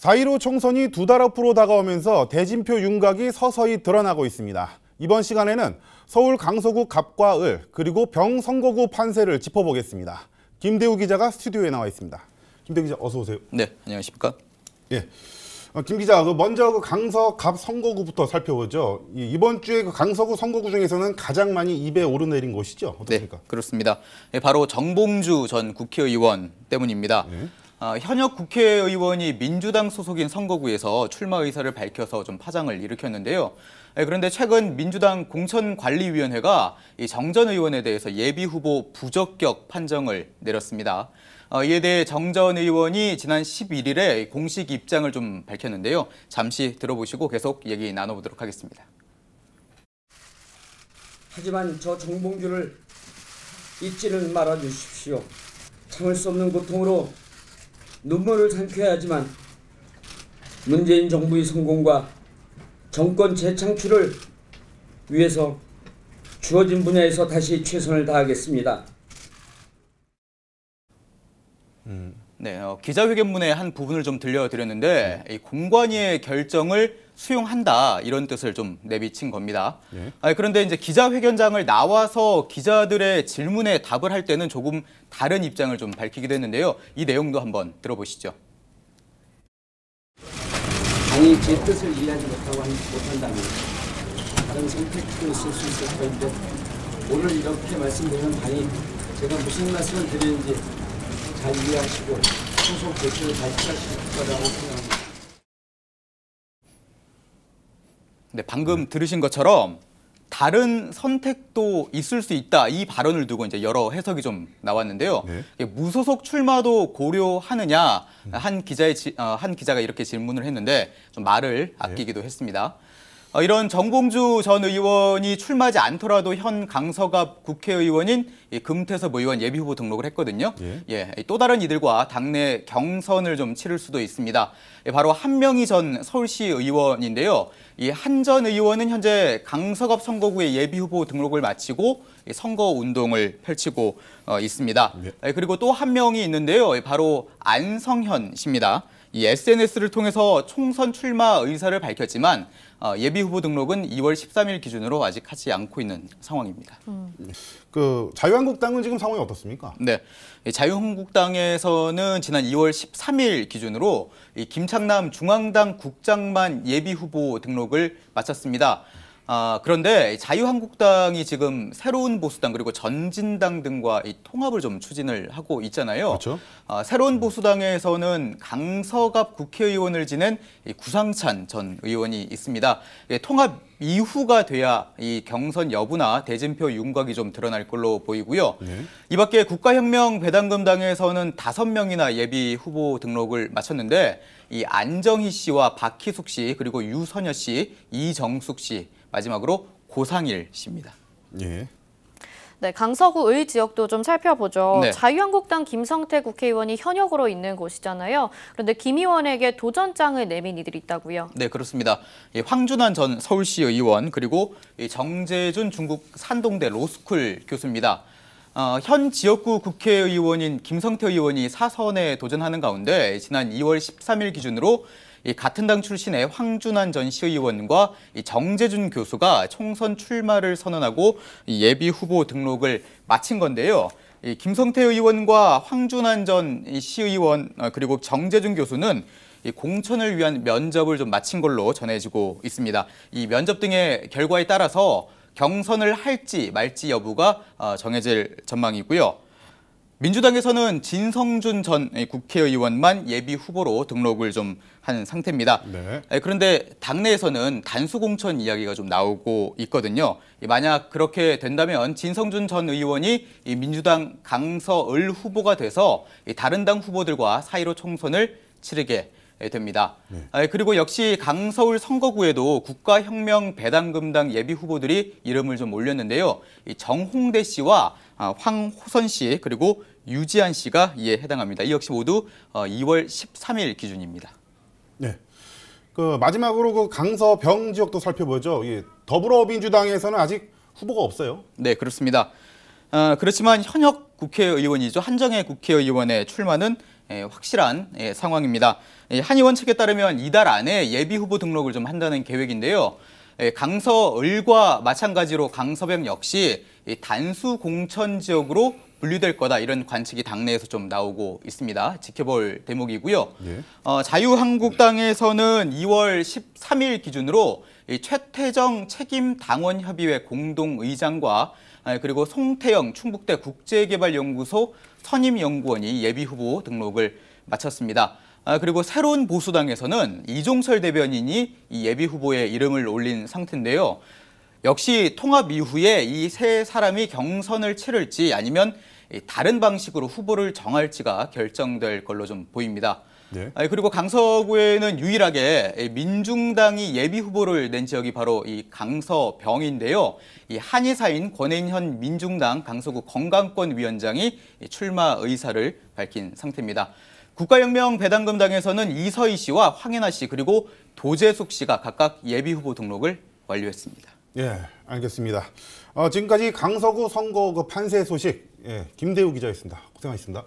4.15 총선이 두 달 앞으로 다가오면서 대진표 윤곽이 서서히 드러나고 있습니다. 이번 시간에는 서울 강서구 갑과 을 그리고 병 선거구 판세를 짚어보겠습니다. 김대우 기자가 스튜디오에 나와 있습니다. 김대우 기자 어서 오세요. 네, 안녕하십니까? 예. 김 기자, 먼저 강서 갑 선거구부터 살펴보죠. 이번 주에 강서구 선거구 중에서는 가장 많이 입에 오르내린 곳이죠. 어떻습니까? 네, 그렇습니다. 바로 정봉주 전 국회의원 때문입니다. 네. 현역 국회의원이 민주당 소속인 선거구에서 출마 의사를 밝혀서 좀 파장을 일으켰는데요. 그런데 최근 민주당 공천관리위원회가 이 정 전 의원에 대해서 예비후보 부적격 판정을 내렸습니다. 이에 대해 정 전 의원이 지난 11일에 공식 입장을 좀 밝혔는데요. 잠시 들어보시고 계속 얘기 나눠보도록 하겠습니다. 하지만 저 정봉주를 잊지는 말아 주십시오. 참을 수 없는 고통으로 눈물을 삼켜야 하지만 문재인 정부의 성공과 정권 재창출을 위해서 주어진 분야에서 다시 최선을 다하겠습니다. 네, 기자회견문의 한 부분을 좀 들려드렸는데 이 공관위의 결정을 수용한다 이런 뜻을 좀 내비친 겁니다. 네. 그런데 이제 기자회견장을 나와서 기자들의 질문에 답을 할 때는 조금 다른 입장을 좀 밝히기도 했는데요. 이 내용도 한번 들어보시죠. 당이 제 뜻을 이해하지 못한다면 다른 선택도 있을 수 있을 텐데 오늘 이렇게 말씀드리는 당이 제가 무슨 말씀을 드리는지 잘 이해하시고 소속 개표를 잘 취하실 거라고 생각합니다. 네, 방금 들으신 것처럼 다른 선택도 있을 수 있다 이 발언을 두고 이제 여러 해석이 좀 나왔는데요. 네. 무소속 출마도 고려하느냐 한 기자가 이렇게 질문을 했는데 좀 말을 아끼기도 했습니다. 이런 정봉주 전 의원이 출마하지 않더라도 현 강서갑 국회의원인 금태섭 의원 예비후보 등록을 했거든요. 또 다른 이들과 당내 경선을 좀 치를 수도 있습니다. 바로 한명희 전 서울시 의원인데요. 이 한 전 의원은 현재 강서갑 선거구의 예비후보 등록을 마치고 선거운동을 펼치고 있습니다. 그리고 또 한 명이 있는데요. 바로 안성현 씨입니다. 이 SNS를 통해서 총선 출마 의사를 밝혔지만 예비후보 등록은 2월 13일 기준으로 아직 하지 않고 있는 상황입니다. 자유한국당은 지금 상황이 어떻습니까? 네, 자유한국당에서는 지난 2월 13일 기준으로 이 김창남 중앙당 국장만 예비후보 등록을 마쳤습니다. 그런데 자유한국당이 지금 새로운 보수당 그리고 전진당 등과 이 통합을 좀 추진을 하고 있잖아요. 그렇죠. 새로운 보수당에서는 강서갑 국회의원을 지낸 구상찬 전 의원이 있습니다. 통합 이후가 돼야 이 경선 여부나 대진표 윤곽이 좀 드러날 걸로 보이고요. 이 밖에 국가혁명배당금당에서는 5명이나 예비 후보 등록을 마쳤는데 이 안정희 씨와 박희숙 씨 그리고 유선여 씨, 이정숙 씨 마지막으로 고상일 씨입니다. 예. 네, 강서구 의 지역도 좀 살펴보죠. 네. 자유한국당 김성태 국회의원이 현역으로 있는 곳이잖아요. 그런데 김 의원에게 도전장을 내민 이들이 있다고요. 네, 그렇습니다. 황준환 전 서울시 의원 그리고 정재준 중국 산동대 로스쿨 교수입니다. 현 지역구 국회의원인 김성태 의원이 사선에 도전하는 가운데 지난 2월 13일 기준으로 같은 당 출신의 황준환 전 시의원과 정재준 교수가 총선 출마를 선언하고 예비 후보 등록을 마친 건데요. 김성태 의원과 황준환 전 시의원 그리고 정재준 교수는 공천을 위한 면접을 좀 마친 걸로 전해지고 있습니다. 이 면접 등의 결과에 따라서 경선을 할지 말지 여부가 정해질 전망이고요. 민주당에서는 진성준 전 국회의원만 예비 후보로 등록을 좀 한 상태입니다. 네. 그런데 당내에서는 단수 공천 이야기가 좀 나오고 있거든요. 만약 그렇게 된다면 진성준 전 의원이 민주당 강서을 후보가 돼서 다른 당 후보들과 4.15 총선을 치르게 됩니다. 그리고 역시 강서울 선거구에도 국가혁명배당금당 예비 후보들이 이름을 좀 올렸는데요. 정홍대 씨와 황호선 씨 그리고 유지한 씨가 이에 해당합니다. 이 역시 모두 2월 13일 기준입니다. 네. 마지막으로 강서 병 지역도 살펴보죠. 더불어민주당에서는 아직 후보가 없어요. 네, 그렇습니다. 그렇지만 현역 국회의원이죠. 한정혜 국회의원의 출마는 확실한 상황입니다. 한 의원 측에 따르면 이달 안에 예비 후보 등록을 좀 한다는 계획인데요. 강서을과 마찬가지로 강서병 역시 단수 공천 지역으로 분류될 거다 이런 관측이 당내에서 좀 나오고 있습니다. 지켜볼 대목이고요. 예. 자유한국당에서는 2월 13일 기준으로 이 최태정 책임당원협의회 공동의장과 그리고 송태영 충북대 국제개발연구소 선임연구원이 예비후보 등록을 마쳤습니다. 그리고 새로운 보수당에서는 이종설 대변인이 이 예비후보에 이름을 올린 상태인데요. 역시 통합 이후에 이 세 사람이 경선을 치를지 아니면 다른 방식으로 후보를 정할지가 결정될 걸로 좀 보입니다. 네. 그리고 강서구에는 유일하게 민중당이 예비 후보를 낸 지역이 바로 이 강서병인데요. 이 한의사인 권앤현 민중당 강서구 건강권위원장이 출마 의사를 밝힌 상태입니다. 국가혁명 배당금당에서는 이서희 씨와 황혜나 씨 그리고 도재숙 씨가 각각 예비 후보 등록을 완료했습니다. 예, 알겠습니다. 지금까지 강서구 선거 판세 소식 김대우 기자였습니다. 고생하셨습니다.